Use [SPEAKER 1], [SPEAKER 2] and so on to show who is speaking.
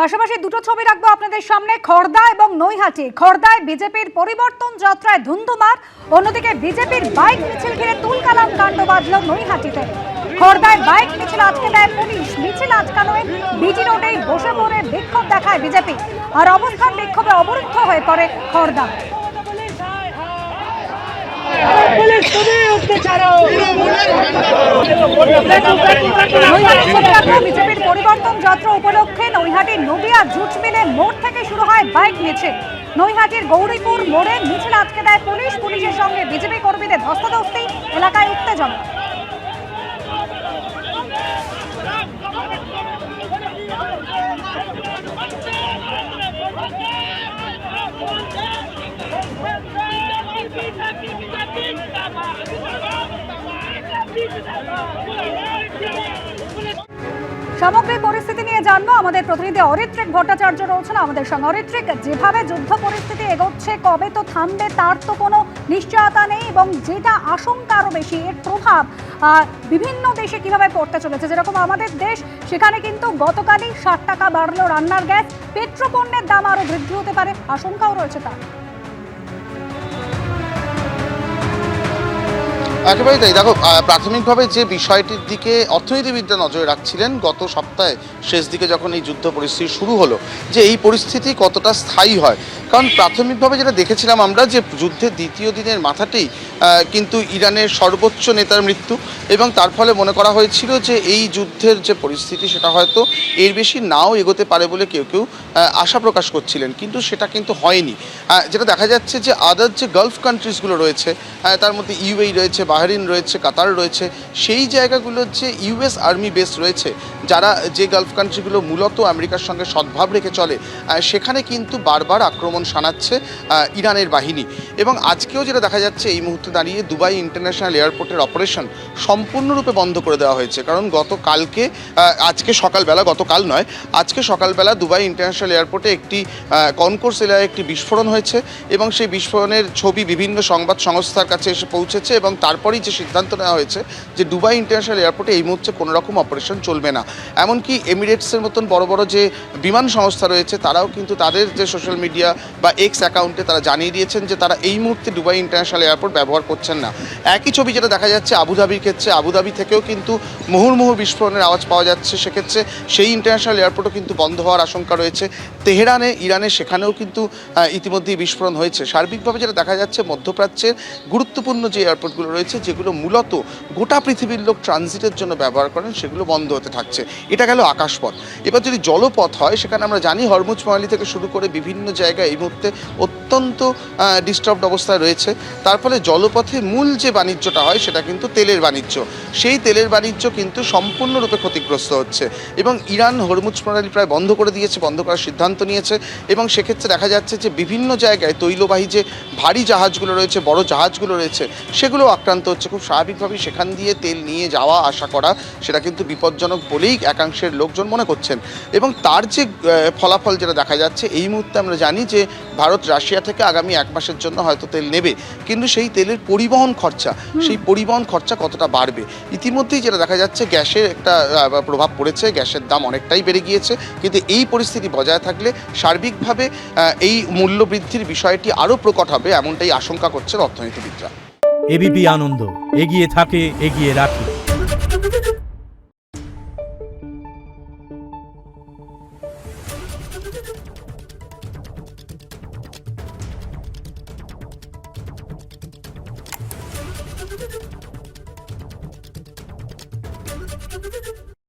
[SPEAKER 1] পাশাপাশি দুটো ছবি রাখবো আপনাদের সামনে, খড়দা এবং নৈহাটি। খড়দায় বিজেপির পরিবর্তন যাত্রায় ধুন্ধুমার, অন্যদিকে বিজেপির বাইক মিছিল ঘিরে তুলকালাম কাণ্ড বাজল নৈহাটিতে। খড়দায় বাইক মিছিল আটকে দেয় পুলিশ, মিছিল আটকানোয় বিজি রোডেই বসে পড়ে বিক্ষোভ দেখায় বিজেপি, আর অবস্থান বিক্ষোভে অবরুদ্ধ হয়ে পড়ে খড়দা। বিজেপির পরিবর্তন যাত্রা উপলক্ষে নৈহাটির নদিয়া জুট মিলে মোড় থেকে শুরু হয় বাইক মিছিল। নৈহাটির গৌরীপুর মোড়ে মিছিল আটকে দেয় পুলিশ, পুলিশের সঙ্গে বিজেপি কর্মীদের ধস্তাধস্তি, এলাকায় উত্তেজনা। সামগ্রিক পরিস্থিতি নিয়ে জানবো, আমাদের প্রতিনিধি অরিত্রিক ভট্টাচার্য রয়েছেন আমাদের সঙ্গে। অরিত্রিক, যেভাবে যুদ্ধ পরিস্থিতি এগোচ্ছে, কবে তো থামবে তার তো কোনো নিশ্চয়তা নেই, এবং যেটা আশঙ্কা আরো বেশি, এর প্রভাব বিভিন্ন দেশে কিভাবে পড়তে চলেছে। যেরকম আমাদের দেশ, সেখানে কিন্তু গতকালই 60 টাকা বাড়লো রান্নার গ্যাস, পেট্রোপণ্যের দাম আরো বৃদ্ধি হতে পারে, আশঙ্কাও রয়েছে তার।
[SPEAKER 2] একেবারেই তাই। দেখো, প্রাথমিকভাবে যে বিষয়টির দিকে অর্থনীতিবিদরা নজরে রাখছিলেন গত সপ্তাহে শেষ দিকে যখন এই যুদ্ধ পরিস্থিতি শুরু হলো, যে এই পরিস্থিতি কতটা স্থায়ী হয়। কারণ প্রাথমিকভাবে যেটা দেখেছিলাম আমরা, যে যুদ্ধের দ্বিতীয় দিনের মাথাতেই কিন্তু ইরানের সর্বোচ্চ নেতার মৃত্যু, এবং তার ফলে মনে করা হয়েছিল যে এই যুদ্ধের যে পরিস্থিতি সেটা হয়তো এর বেশি নাও এগোতে পারে বলে কেউ কেউ আশা প্রকাশ করছিলেন, কিন্তু সেটা কিন্তু হয়নি। যেটা দেখা যাচ্ছে যে আদার যে গালফ কান্ট্রিজগুলো রয়েছে, তার মধ্যে ইউএই রয়েছে, বাহরিন রয়েছে, কাতার রয়েছে, সেই জায়গাগুলোর যে ইউএস আর্মি বেস রয়েছে, যারা যে গালফ কান্ট্রিগুলো মূলত আমেরিকার সঙ্গে সদ্ভাব রেখে চলে, সেখানে কিন্তু বারবার আক্রমণ শানাচ্ছে ইরানের বাহিনী। এবং আজকেও যেটা দেখা যাচ্ছে, এই মুহূর্তে দাঁড়িয়ে দুবাই ইন্টারন্যাশনাল এয়ারপোর্টের অপারেশন সম্পূর্ণরূপে বন্ধ করে দেওয়া হয়েছে। কারণ আজকে সকালবেলা, গতকাল নয়, আজকে সকালবেলা দুবাই ইন্টারন্যাশনাল এয়ারপোর্টে একটি কনকোর্স এলাকায় একটি বিস্ফোরণ হয়েছে, এবং সেই বিস্ফোরণের ছবি বিভিন্ন সংবাদ সংস্থার কাছে এসে পৌঁছেছে, এবং তারপরেই যে সিদ্ধান্ত নেওয়া হয়েছে যে দুবাই ইন্টারন্যাশনাল এয়ারপোর্টে এই মুহূর্তে কোনো রকম অপারেশন চলবে না। এমনকি এমিরেটসের মতন বড় বড় যে বিমান সংস্থা রয়েছে, তারাও কিন্তু তাদের যে সোশ্যাল মিডিয়া বা এক্স অ্যাকাউন্টে তারা জানিয়ে দিয়েছেন যে তারা এই মুহূর্তে দুবাই ইন্টারন্যাশনাল এয়ারপোর্ট ব্যবহার করছেন না। একই ছবি যেটা দেখা যাচ্ছে আবুধাবির ক্ষেত্রে, আবুধাবি থেকেও কিন্তু মুহুর্মুহু বিস্ফোরণের আওয়াজ পাওয়া যাচ্ছে, সেক্ষেত্রে সেই ইন্টারন্যাশনাল এয়ারপোর্টও কিন্তু বন্ধ হওয়ার আশঙ্কা রয়েছে। তেহরানে, ইরানে, সেখানেও কিন্তু ইতিমধ্যেই বিস্ফোরণ হয়েছে। সার্বিকভাবে যেটা দেখা যাচ্ছে, মধ্যপ্রাচ্যের গুরুত্বপূর্ণ যে এয়ারপোর্টগুলো রয়েছে, যেগুলো মূলত গোটা পৃথিবীর লোক ট্রানজিটের জন্য ব্যবহার করেন, সেগুলো বন্ধ হতে থাকছে। এটা গেল আকাশপথ। এবার যদি জলপথ হয়, সেখানে আমরা জানি হরমুজ প্রণালী থেকে শুরু করে বিভিন্ন জায়গায় এই মুহূর্তে অত্যন্ত ডিস্টার্বড অবস্থায় রয়েছে। তার ফলে জলপথে মূল যে বাণিজ্যটা হয়, সেটা কিন্তু তেলের বাণিজ্য। সেই তেলের বাণিজ্য কিন্তু সম্পূর্ণরূপে ক্ষতিগ্রস্ত হচ্ছে, এবং ইরান হরমুজ প্রণালী প্রায় বন্ধ করে দিয়েছে, বন্ধ করার সিদ্ধান্ত নিয়েছে। এবং সেক্ষেত্রে দেখা যাচ্ছে যে বিভিন্ন জায়গায় তৈলবাহী যে ভারী জাহাজগুলো রয়েছে, বড় জাহাজগুলো রয়েছে, সেগুলো আক্রান্ত হচ্ছে। খুব স্বাভাবিকভাবেই সেখান দিয়ে তেল নিয়ে যাওয়া আসা করা, সেটা কিন্তু বিপজ্জনক বলেই একাংশের লোকজন মনে করছেন। এবং তার যে ফলাফল যেটা দেখা যাচ্ছে, এই মুহূর্তে আমরা জানি যে ভারত রাশিয়া থেকে আগামী 1 মাসের জন্য হয়তো তেল নেবে, কিন্তু সেই তেলের পরিবহন খরচা, সেই পরিবহন খরচা কতটা বাড়বে। ইতিমধ্যেই যেটা দেখা যাচ্ছে, গ্যাসের একটা প্রভাব পড়েছে, গ্যাসের দাম অনেকটাই বেড়ে গিয়েছে। কিন্তু এই পরিস্থিতি বজায় থাকলে সার্বিকভাবে এই মূল্যবৃদ্ধির বিষয়টি আরও প্রকট হবে, এমনটাই আশঙ্কা করছেন অর্থনীতিবিদরা।
[SPEAKER 3] এবিপি আনন্দ, এগিয়ে থাকে, এগিয়ে রাখে।